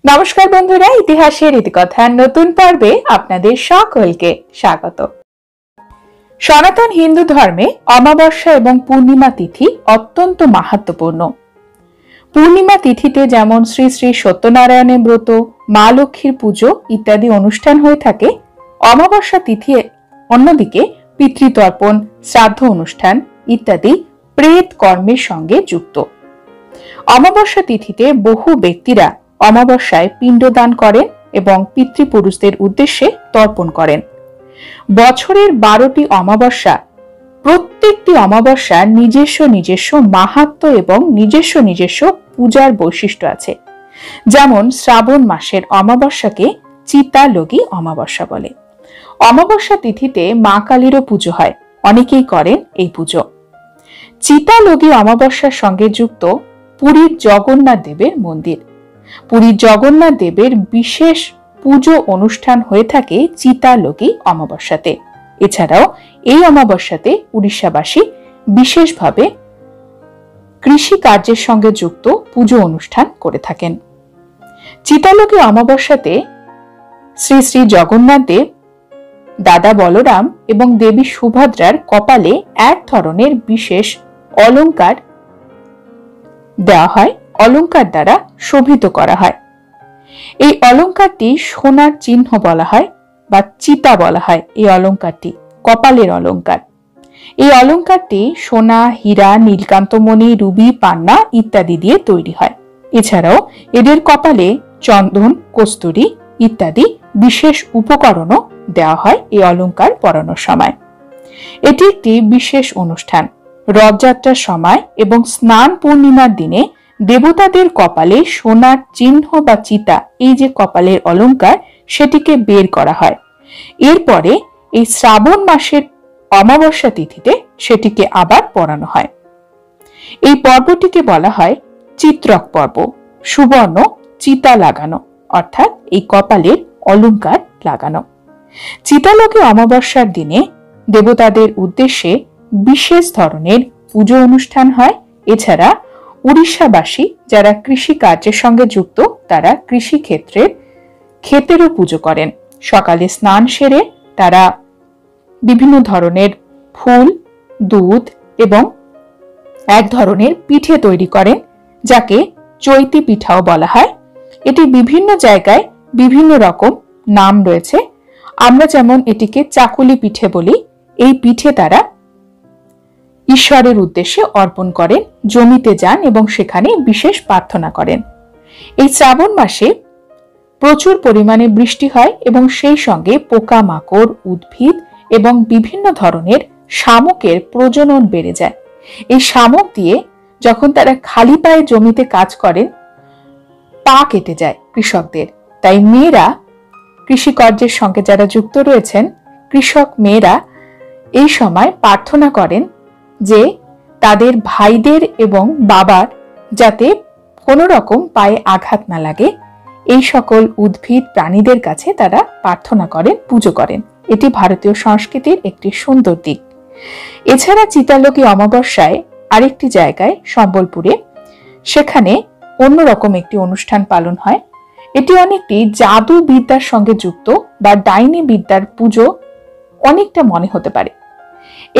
নমস্কার বন্ধুরা, ইতিহাসের ইতিকথার নতুন পর্বে আপনাদের সকলকে স্বাগত। সনাতন হিন্দু ধর্মে অমাবস্যা এবং পূর্ণিমা তিথি অত্যন্ত মাহাত্ম্যপূর্ণ। পূর্ণিমা তিথিতে যেমন শ্রী শ্রী সত্যনারায়ণের ব্রত, মা লক্ষ্মীর পুজো ইত্যাদি অনুষ্ঠান হয়ে থাকে, অমাবস্যা তিথি অন্যদিকে পিতৃতর্পণ, শ্রাদ্ধ অনুষ্ঠান ইত্যাদি প্রেত কর্মের সঙ্গে যুক্ত। অমাবস্যা তিথিতে বহু ব্যক্তিরা অমাবস্যায় পিণ্ডদান করেন এবং পিতৃপুরুষদের উদ্দেশ্যে তর্পণ করেন। বছরের 12টি অমাবস্যা, প্রত্যেকটি অমাবস্যার নিজস্ব মাহাত্ম্য এবং নিজস্ব পূজার বৈশিষ্ট্য আছে। যেমন শ্রাবণ মাসের অমাবস্যাকে চিতালগী অমাবস্যা বলে। অমাবস্যা তিথিতে মা কালীরও পুজো হয়, অনেকেই করেন এই পুজো। চিতালগী অমাবস্যার সঙ্গে যুক্ত পুরীর জগন্নাথ দেবের মন্দির। পুরীর জগন্নাথ দেবের বিশেষ পুজো অনুষ্ঠান হয়ে থাকে চিতালগী অমাবস্যাতে। এছাড়াও এই অমাবস্যাতে উড়িষ্যাবাসী বিশেষভাবে কৃষি কার্যের সঙ্গে যুক্ত পুজো অনুষ্ঠান করে থাকেন। চিতালগী অমাবস্যাতে শ্রী শ্রী জগন্নাথ দেব, দাদা বলরাম এবং দেবী সুভদ্রার কপালে এক ধরনের বিশেষ অলংকার দেওয়া হয়, অলংকার দ্বারা শোভিত করা হয়। এই অলংকারটি সোনার চিহ্ন বলা হয় বা চিতা বলা হয়। এই অলংকারটি কপালের অলংকার। এই অলংকারটি সোনা, হীরা, নীলকান্তমণি, রুবি, পান্না ইত্যাদি দিয়ে তৈরি হয়। এছাড়াও এদের কপালে চন্দন, কস্তুরী ইত্যাদি বিশেষ উপকরণও দেওয়া হয় এই অলংকার পরানোর সময়। এটি একটি বিশেষ অনুষ্ঠান। রথযাত্রার সময় এবং স্নান পূর্ণিমার দিনে দেবতাদের কপালে সোনার চিহ্ন বা চিতা, এই যে কপালের অলংকার, সেটিকে বের করা হয়। এরপরে এই শ্রাবণ মাসের অমাবস্যা তিথিতে সেটিকে আবার পরানো হয়। এই পর্বটিকে বলা হয় চিত্রক পর্ব। সুবর্ণ চিতা লাগানো, অর্থাৎ এই কপালের অলংকার লাগানো। চিতালগী অমাবস্যার দিনে দেবতাদের উদ্দেশ্যে বিশেষ ধরনের পুজো অনুষ্ঠান হয়। এছাড়া উড়িষ্যাবাসী যারা কৃষি কার্যের সঙ্গে যুক্ত, তারা কৃষি ক্ষেতেরও পুজো করেন। সকালে স্নান সেরে তারা বিভিন্ন ধরনের ফুল, দুধ এবং এক ধরনের পিঠে তৈরি করেন, যাকে চৈতি পিঠাও বলা হয়। এটি বিভিন্ন জায়গায় বিভিন্ন রকম নাম রয়েছে। আমরা যেমন এটিকে চাকুলি পিঠে বলি। এই পিঠে তারা ঈশ্বরের উদ্দেশ্যে অর্পণ করেন, জমিতে যান এবং সেখানে বিশেষ প্রার্থনা করেন। এই শ্রাবণ মাসে প্রচুর পরিমাণে বৃষ্টি হয় এবং সেই সঙ্গে পোকামাকড়, উদ্ভিদ এবং বিভিন্ন ধরনের শামুকের প্রজনন বেড়ে যায়। এই শামুক দিয়ে যখন তারা খালি পায়ে জমিতে কাজ করেন, পা কেটে যায় কৃষকদের। তাই মেয়েরা, কৃষিকার্যের সঙ্গে যারা যুক্ত রয়েছেন, কৃষক মেয়েরা এই সময় প্রার্থনা করেন যে তাদের ভাইদের এবং বাবার যাতে কোনো রকম পায়ে আঘাত না লাগে। এই সকল উদ্ভিদ প্রাণীদের কাছে তারা প্রার্থনা করেন, পুজো করেন। এটি ভারতীয় সংস্কৃতির একটি সুন্দর দিক। এছাড়া চিতালগী অমাবস্যায় আরেকটি জায়গায়, সম্বলপুরে, সেখানে অন্যরকম একটি অনুষ্ঠান পালন হয়। এটি অনেকটি জাদু বিদ্যার সঙ্গে যুক্ত বা ডাইনি বিদ্যার পুজো অনেকটা মনে হতে পারে।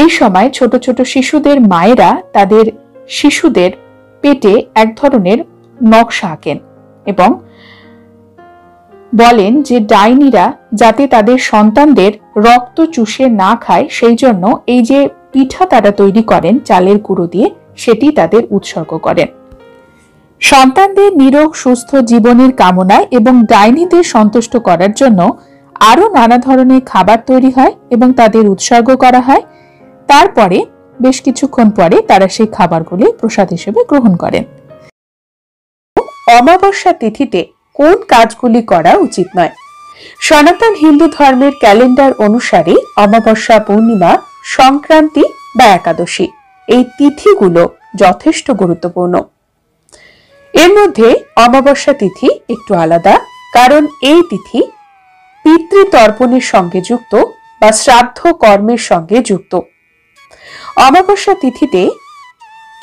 এই সময় ছোট ছোট শিশুদের মায়েরা তাদের শিশুদের পেটে এক ধরনের নকশা আঁকেন এবং বলেন যে ডাইনিরা যাতে তাদের সন্তানদের রক্ত চুষে না খায়, সেই জন্য এই যে পিঠা তারা তৈরি করেন চালের গুঁড়ো দিয়ে, সেটি তাদের উৎসর্গ করেন। সন্তানদের নিরোগ সুস্থ জীবনের কামনায় এবং ডাইনিদের সন্তুষ্ট করার জন্য আরো নানা ধরনের খাবার তৈরি হয় এবং তাদের উৎসর্গ করা হয়। তারপরে বেশ কিছুক্ষণ পরে তারা সেই খাবারগুলি প্রসাদ হিসেবে গ্রহণ করেন। অমাবস্যা তিথিতে কোন কাজগুলি করা উচিত নয়? সনাতন হিন্দু ধর্মের ক্যালেন্ডার অনুসারে অমাবস্যা, পূর্ণিমা, সংক্রান্তি বা একাদশী, এই তিথিগুলো যথেষ্ট গুরুত্বপূর্ণ। এর মধ্যে অমাবস্যা তিথি একটু আলাদা, কারণ এই তিথি পিতৃতর্পণের সঙ্গে যুক্ত বা শ্রাদ্ধ কর্মের সঙ্গে যুক্ত। অমাবস্যা তিথিতে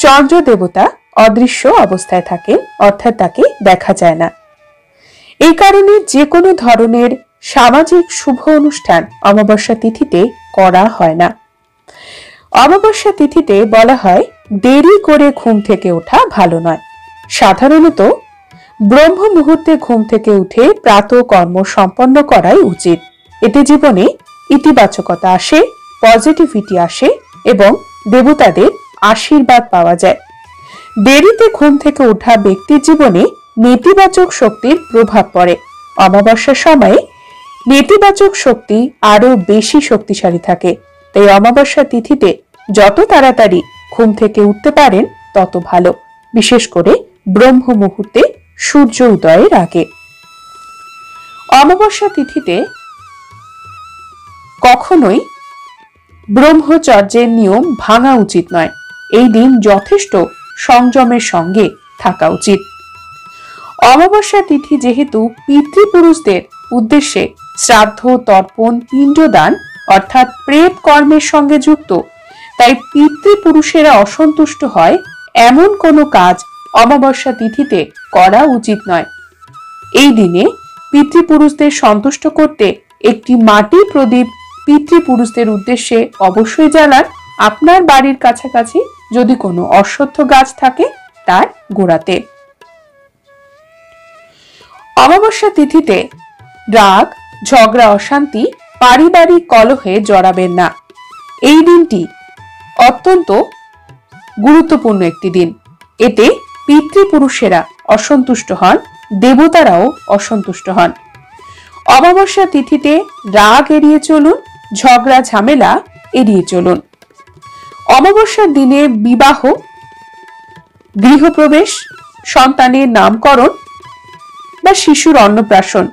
চন্দ্র দেবতা অদৃশ্য অবস্থায় থাকেন, অর্থাৎ তাকে দেখা যায় না। এই কারণে যে কোনো ধরনের সামাজিক শুভ অনুষ্ঠান অমাবস্যা তিথিতে করা হয় না। অমাবস্যা তিথিতে বলা হয় দেরি করে ঘুম থেকে ওঠা ভালো নয়। সাধারণত ব্রহ্ম মুহূর্তে ঘুম থেকে উঠে প্রাতঃ কর্ম সম্পন্ন করাই উচিত। এতে জীবনে ইতিবাচকতা আসে, পজিটিভিটি আসে এবং দেবতাদের আশীর্বাদ পাওয়া যায়। দেরিতে ঘুম থেকে ওঠা ব্যক্তির জীবনে নেতিবাচক শক্তির প্রভাব পড়ে। অমাবস্যার সময়ে নেতিবাচক শক্তি আরো বেশি শক্তিশালী থাকে। তাই অমাবস্যা তিথিতে যত তাড়াতাড়ি ঘুম থেকে উঠতে পারেন তত ভালো, বিশেষ করে ব্রহ্ম মুহূর্তে সূর্য উদয়ের আগে। অমাবস্যা তিথিতে কখনোই ব্রহ্মচর্যের নিয়ম ভাঙা উচিত নয়। এই দিন যথেষ্ট সংযমের সঙ্গে থাকা উচিত। অমাবস্যা তিথি যেহেতু পিতৃপুরুষদের উদ্দেশ্যে শ্রাদ্ধ, তর্পণ, পিণ্ডদান অর্থাৎ প্রেত কর্মের সঙ্গে যুক্ত, তাই পিতৃপুরুষেরা অসন্তুষ্ট হয় এমন কোনো কাজ অমাবস্যা তিথিতে করা উচিত নয়। এই দিনে পিতৃপুরুষদের সন্তুষ্ট করতে একটি মাটির প্রদীপ পিতৃপুরুষদের উদ্দেশ্যে অবশ্যই জ্বালান। আপনার বাড়ির কাছাকাছি যদি কোনো অশ্বত্থ গাছ থাকে তার গোড়াতে। অমাবস্যা তিথিতে রাগ, ঝগড়া, অশান্তি, পারিবারিক কলহে জড়াবেন না। এই দিনটি অত্যন্ত গুরুত্বপূর্ণ একটি দিন। এতে পিতৃপুরুষেরা অসন্তুষ্ট হন, দেবতারাও অসন্তুষ্ট হন। অমাবস্যা তিথিতে রাগ এড়িয়ে চলুন, ঝগড়া ঝামেলা এড়িয়ে চলুন। অমাবস্যার দিনে বিবাহ, গৃহপ্রবেশ, সন্তানের নামকরণ বা শিশুর অন্নপ্রাশন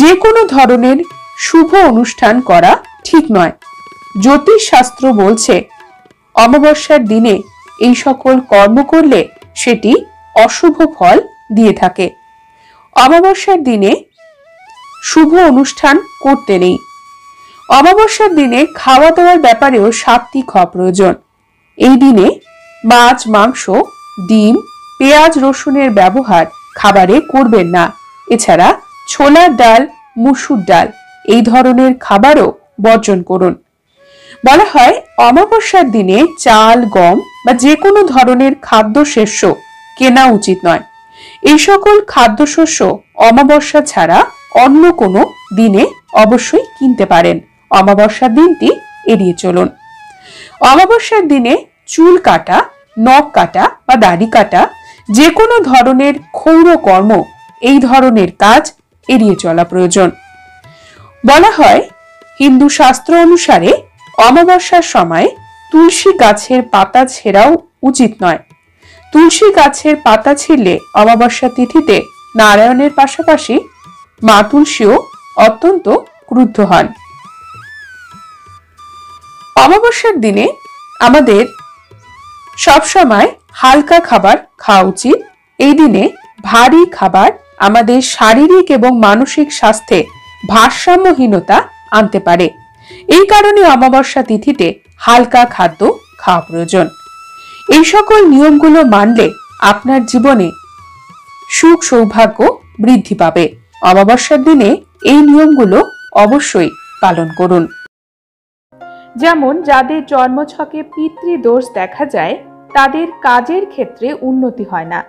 যে কোনো ধরনের শুভ অনুষ্ঠান করা ঠিক নয়। জ্যোতিষ শাস্ত্র বলছে অমাবস্যার দিনে এই সকল কর্ম করলে সেটি অশুভ ফল দিয়ে থাকে। অমাবস্যার দিনে শুভ অনুষ্ঠান করতে নেই। অমাবস্যার দিনে খাওয়া দাওয়ার ব্যাপারেও সাত্ত্বিক হওয়া প্রয়োজন। এই দিনে মাছ, মাংস, ডিম, পেঁয়াজ, রসুনের ব্যবহার খাবারে করবেন না। এছাড়া ছোলার ডাল, মুসুর ডাল এই ধরনের খাবারও বর্জন করুন। বলা হয় অমাবস্যার দিনে চাল, গম বা যে কোনো ধরনের খাদ্যশস্য কেনা উচিত নয়। এই সকল খাদ্যশস্য অমাবস্যা ছাড়া অন্য কোনো দিনে অবশ্যই কিনতে পারেন। অমাবস্যার দিনটি এড়িয়ে চলুন। অমাবস্যার দিনে চুল কাটা, নখ কাটা বা দাড়ি কাটা, যে কোনো ধরনের ক্ষৌর কর্ম, এই ধরনের কাজ এড়িয়ে চলা প্রয়োজন। বলা হয় হিন্দু শাস্ত্র অনুসারে অমাবস্যার সময় তুলসী গাছের পাতা ছেঁড়াও উচিত নয়। তুলসী গাছের পাতা ছিঁড়লে অমাবস্যা তিথিতে নারায়ণের পাশাপাশি মা তুলসীও অত্যন্ত ক্রুদ্ধ হন। অমাবস্যার দিনে আমাদের সবসময় হালকা খাবার খাওয়া উচিত। এই দিনে ভারী খাবার আমাদের শারীরিক এবং মানসিক স্বাস্থ্যে ভারসাম্যহীনতা আনতে পারে। এই কারণে অমাবস্যা তিথিতে হালকা খাদ্য খাওয়া প্রয়োজন। এই সকল নিয়মগুলো মানলে আপনার জীবনে সুখ সৌভাগ্য বৃদ্ধি পাবে। অমাবস্যার দিনে এই নিয়মগুলো অবশ্যই পালন করুন। যেমন যাদের জন্মছকে পিতৃদোষ দেখা যায় তাদের কাজের ক্ষেত্রে উন্নতি হয় না,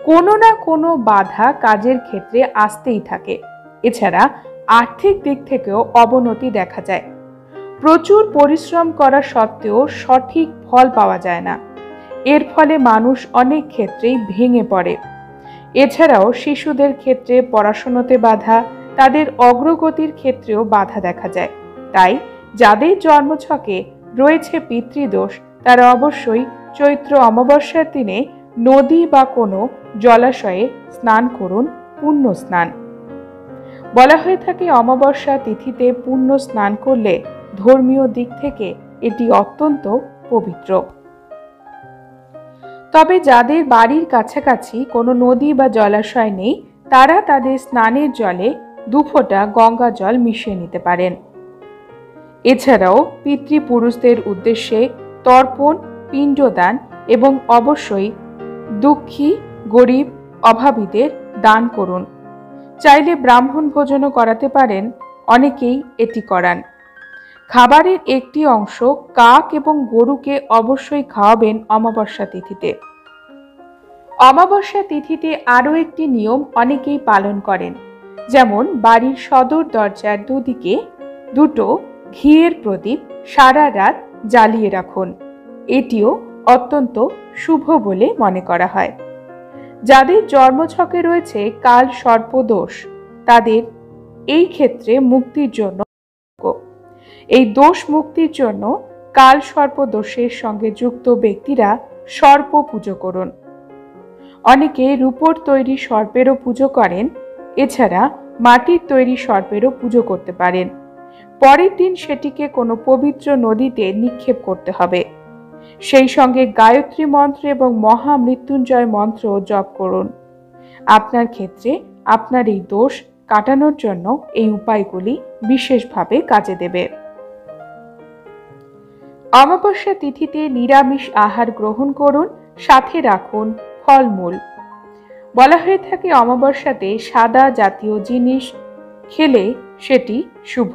কোনো না কোনো বাধা কাজের ক্ষেত্রে আসতেই থাকে। এছাড়া আর্থিক দিক থেকেও অবনতি দেখা যায়। প্রচুর পরিশ্রম করা সত্ত্বেও সঠিক ফল পাওয়া যায় না। এর ফলে মানুষ অনেক ক্ষেত্রেই ভেঙে পড়ে। এছাড়াও শিশুদের ক্ষেত্রে পড়াশোনাতে বাধা, তাদের অগ্রগতির ক্ষেত্রেও বাধা দেখা যায়। তাই যাদের জন্মছকে রয়েছে পিতৃদোষ তারা অবশ্যই চৈত্র অমাবস্যার দিনে নদী বা কোনো জলাশয়ে স্নান করুন, পুণ্য স্নান। বলা হয়ে থাকে অমাবস্যা তিথিতে পুণ্য স্নান করলে ধর্মীয় দিক থেকে এটি অত্যন্ত পবিত্র। তবে যাদের বাড়ির কাছাকাছি কোনো নদী বা জলাশয় নেই তারা তাদের স্নানের জলে 2 ফোঁটা গঙ্গা জল মিশিয়ে নিতে পারেন। এছাড়াও পিতৃপুরুষদের উদ্দেশ্যে তর্পণ, পিণ্ডদান এবং অবশ্যই দুঃখী, গরিব, অভাবীদের দান করুন। চাইলে ব্রাহ্মণ ভোজনও করাতে পারেন, অনেকেই এটি করান। খাবারের একটি অংশ কাক এবং গরুকে অবশ্যই খাওয়াবেন অমাবস্যা তিথিতে। অমাবস্যা তিথিতে আরও একটি নিয়ম অনেকেই পালন করেন, যেমন বাড়ির সদর দরজার দুদিকে দুটো ঘিয়ের প্রদীপ সারা রাত জ্বালিয়ে রাখুন। এটিও অত্যন্ত শুভ বলে মনে করা হয়। যাদের জন্মছকে রয়েছে কাল সর্পদোষ, তাদের এই ক্ষেত্রে মুক্তির জন্য, এই দোষ মুক্তির জন্য কাল সর্পদোষের সঙ্গে যুক্ত ব্যক্তিরা সর্প পুজো করুন। অনেকে রূপোর তৈরি সর্পেরও পুজো করেন। এছাড়া মাটির তৈরি সর্পেরও পুজো করতে পারেন। পরের দিন সেটিকে কোনো পবিত্র নদীতে নিক্ষেপ করতে হবে। সেই সঙ্গে গায়ত্রী মন্ত্র এবং মহামৃত্যুঞ্জয় মন্ত্র জপ করুন। আপনার ক্ষেত্রে আপনার এই দোষ কাটানোর জন্য এই উপায়গুলি বিশেষভাবে কাজে দেবে। অমাবস্যা তিথিতে নিরামিষ আহার গ্রহণ করুন, সাথে রাখুন ফলমূল। বলা হয়ে থাকে অমাবস্যাতে সাদা জাতীয় জিনিস খেলে সেটি শুভ।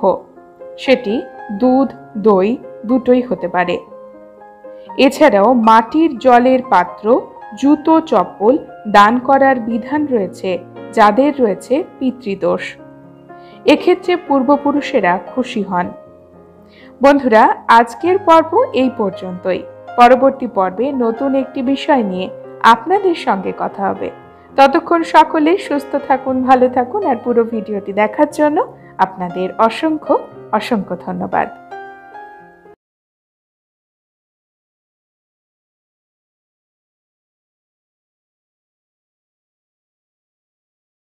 সেটি দুধ, দই দুটোই হতে পারে। এছাড়াও মাটির জলের পাত্র, জুতো, চপ্পল দান করার বিধান রয়েছে যাদের রয়েছে পিতৃদোষ। এক্ষেত্রে পূর্বপুরুষেরা খুশি হন। বন্ধুরা, আজকের পর্ব এই পর্যন্তই। পরবর্তী পর্বে নতুন একটি বিষয় নিয়ে আপনাদের সঙ্গে কথা হবে। ততক্ষণ সকলে সুস্থ থাকুন, ভালো থাকুন, আর পুরো ভিডিওটি দেখার জন্য আপনাদের অসংখ্য অসংখ্য ধন্যবাদ।